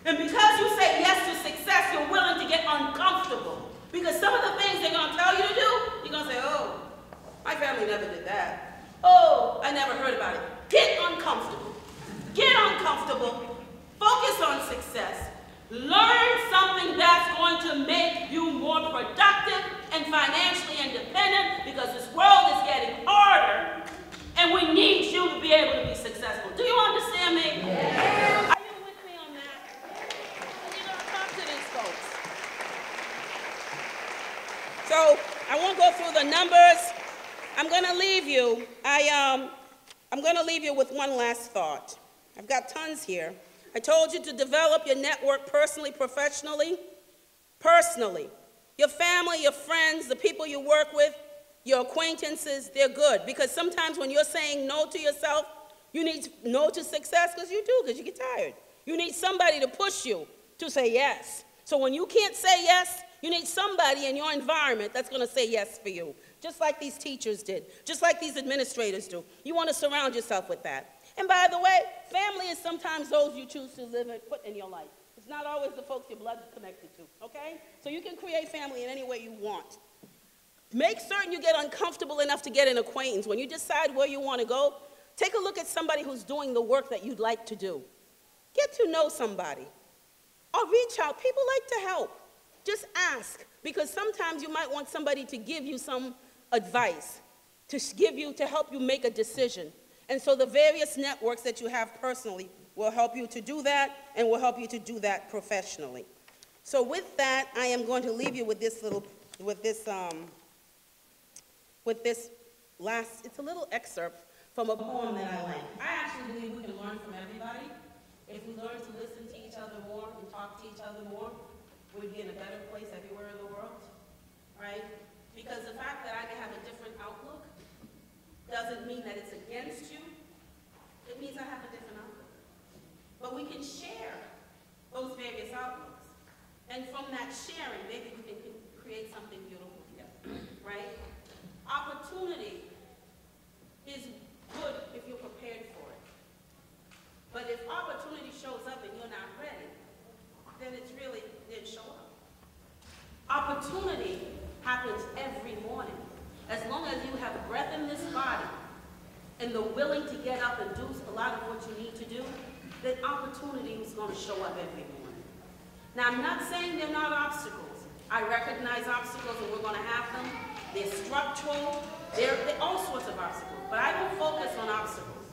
And because you say yes to success, you're willing to get uncomfortable. Because some of the things they're going to tell you to do, you're going to say, oh, my family never did that. Oh, I never heard about it. Get uncomfortable. Get uncomfortable. Focus on success. Learn something that's going to make you more productive and financially independent, because this world is getting harder and we need you to be able to be successful. Do you understand me? Yes. Are you with me on that? And you're going to talk to these folks. So I won't go through the numbers. I'm going to leave you. I'm going to leave you with one last thought. I've got tons here. I told you to develop your network personally, professionally. Personally. Your family, your friends, the people you work with, your acquaintances, they're good. Because sometimes when you're saying no to yourself, you need no to success, because you do, because you get tired. You need somebody to push you to say yes. So when you can't say yes, you need somebody in your environment that's going to say yes for you. Just like these teachers did. Just like these administrators do. You want to surround yourself with that. And by the way, family is sometimes those you choose to live and put in your life. It's not always the folks your blood is connected to, okay? So you can create family in any way you want. Make certain you get uncomfortable enough to get an acquaintance. When you decide where you want to go, take a look at somebody who's doing the work that you'd like to do. Get to know somebody. Or reach out. People like to help. Just ask, because sometimes you might want somebody to give you some advice, to help you make a decision. And so the various networks that you have personally will help you to do that, and will help you to do that professionally. So with that, I am going to leave you with this last, it's a little excerpt from a poem that I like. I actually believe we can learn from everybody. If we learn to listen to each other more and talk to each other more, we'd be in a better place everywhere in the world, right? Because the fact that I can have a different outlook doesn't mean that it's against you. It means I have a different outlook. But we can share those various outlooks. And from that sharing, maybe we can create something beautiful together, right? Opportunity is good if you're prepared for it. But if opportunity shows up and you're not ready, then it didn't show up. Opportunity happens every morning. As long as you have breath in this body and the willing to get up and do a lot of what you need to do, then opportunity is going to show up every morning. Now, I'm not saying they're not obstacles. I recognize obstacles, and we're going to have them. They're structural. They're all sorts of obstacles. But I don't focus on obstacles.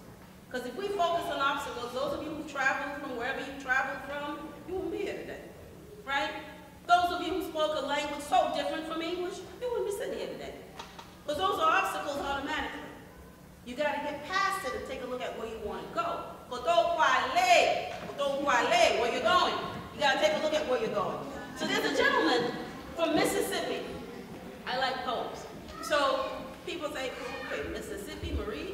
Because if we focus on obstacles, those of you who traveled from wherever you traveled from, you wouldn't be here today, right? Those of you who spoke a language so different from English, you wouldn't be sitting here today. Because those are obstacles automatically. You got to get past it and take a look at where you want to go. Where you're going. You got to take a look at where you're going. So there's a gentleman from Mississippi. I like poems. So people say, okay, Mississippi, Marie,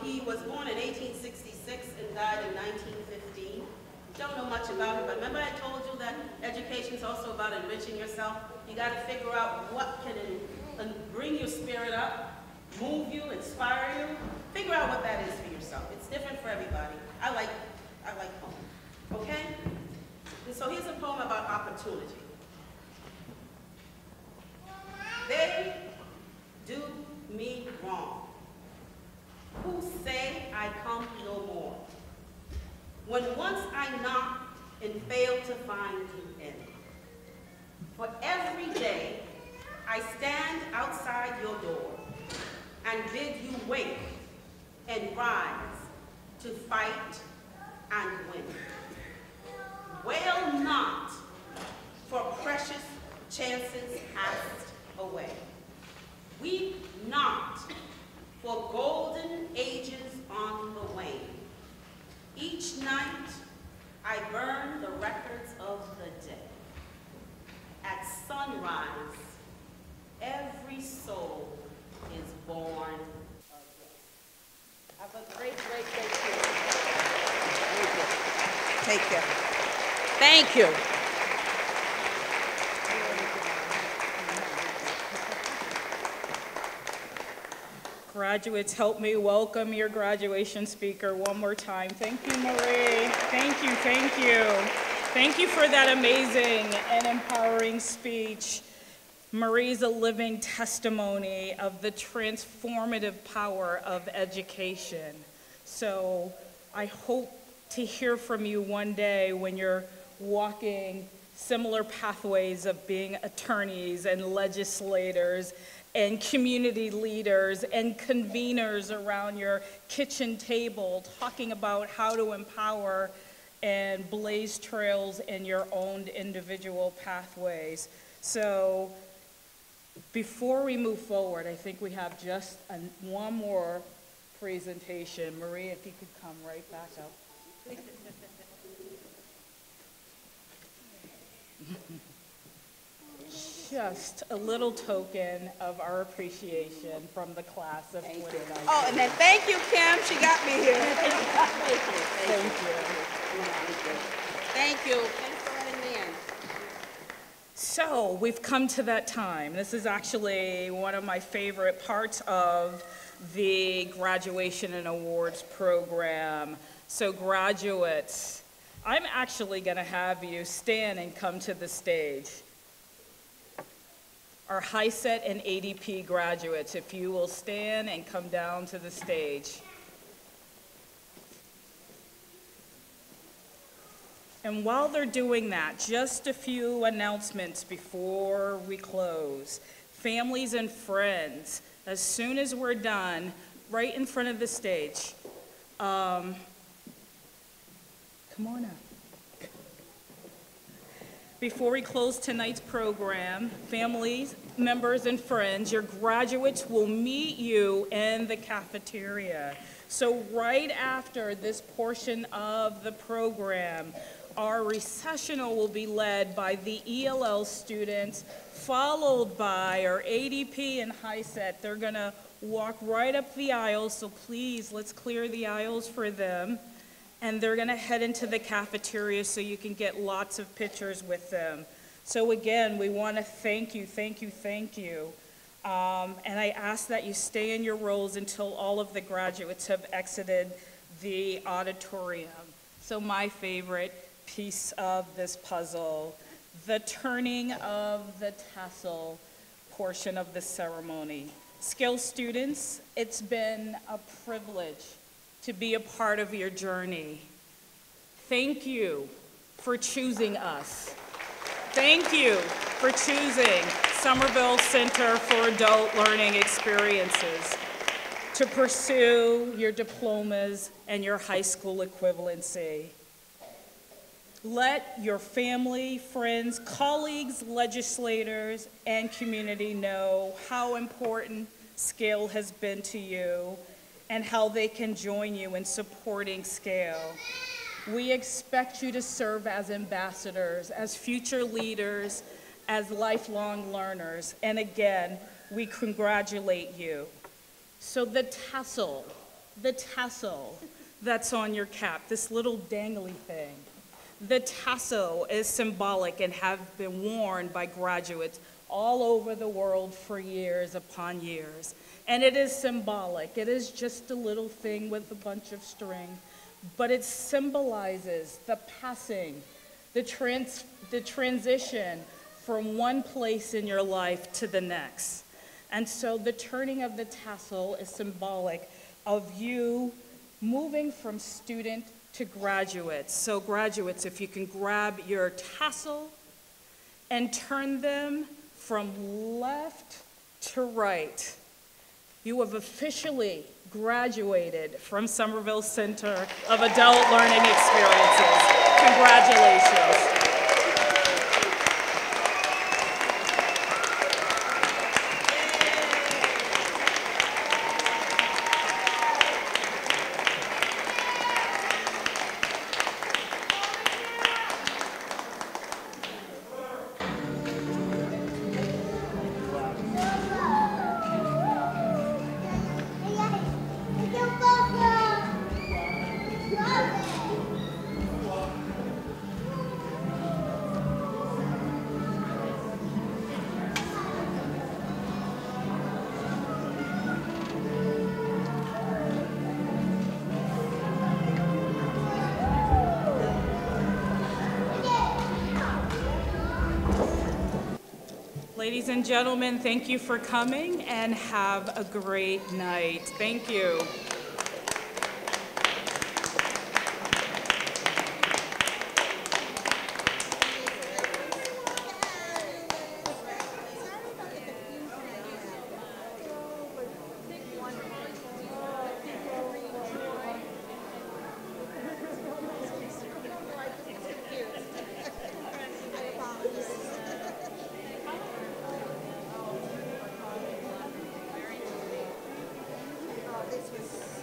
He was born in 1866 and died in 1915. Don't know much about him, but remember I told you that education is also about enriching yourself? You got to figure out what can bring your spirit up, move you, inspire you. Figure out what that is for yourself. It's different for everybody. I like poems, okay? And so here's a poem about opportunity. They do me wrong, who say I come no more, when once I knocked and failed to find you in. For every day I stand outside your door and bid you wake and rise to fight and win. Wail not for precious chances cast away. Weep not for golden ages on the wane. Each night I burn the records of the day. At sunrise, every soul is born again. Have a great, great, great day. Take care. Thank you. Graduates, help me welcome your graduation speaker one more time. Thank you, Marie. Thank you, thank you. Thank you for that amazing and empowering speech. Marie's a living testimony of the transformative power of education. So I hope to hear from you one day when you're walking similar pathways of being attorneys and legislators and community leaders and conveners around your kitchen table talking about how to empower and blaze trails in your own individual pathways. So before we move forward, I think we have just one more presentation. Marie, if you could come right back up. Just a little token of our appreciation from the class of 2019. Oh, and then thank you, Kim. She got me here. Thank you. Thank you. Thanks for letting me in. So we've come to that time. This is actually one of my favorite parts of the graduation and awards program. So graduates, I'm actually going to have you stand and come to the stage. Our HiSET and ADP graduates, if you will stand and come down to the stage. And while they're doing that, just a few announcements before we close. Families and friends, as soon as we're done, right in front of the stage. Come on up. Before we close tonight's program, families, members, and friends, your graduates will meet you in the cafeteria. So right after this portion of the program, our recessional will be led by the ELL students, followed by our ADP and HiSET. They're gonna walk right up the aisles, so please, let's clear the aisles for them. And they're gonna head into the cafeteria so you can get lots of pictures with them. So again, we wanna thank you, thank you, thank you. And I ask that you stay in your rows until all of the graduates have exited the auditorium. So my favorite piece of this puzzle, the turning of the tassel portion of the ceremony. Scale students, it's been a privilege to be a part of your journey. Thank you for choosing us. Thank you for choosing Somerville Center for Adult Learning Experiences to pursue your diplomas and your high school equivalency. Let your family, friends, colleagues, legislators, and community know how important Scale has been to you and how they can join you in supporting Scale. We expect you to serve as ambassadors, as future leaders, as lifelong learners, and again, we congratulate you. So the tassel the tassel that's on your cap, this little dangly thing. The tassel is symbolic and have been worn by graduates all over the world for years upon years. And it is symbolic. It is just a little thing with a bunch of string, but it symbolizes the passing, the transition from one place in your life to the next. And so the turning of the tassel is symbolic of you moving from student to graduate. So graduates, if you can grab your tassel and turn them from left to right, you have officially graduated from Somerville Center of Adult Learning Experiences. Congratulations. Ladies and gentlemen, thank you for coming and have a great night. Thank you. This was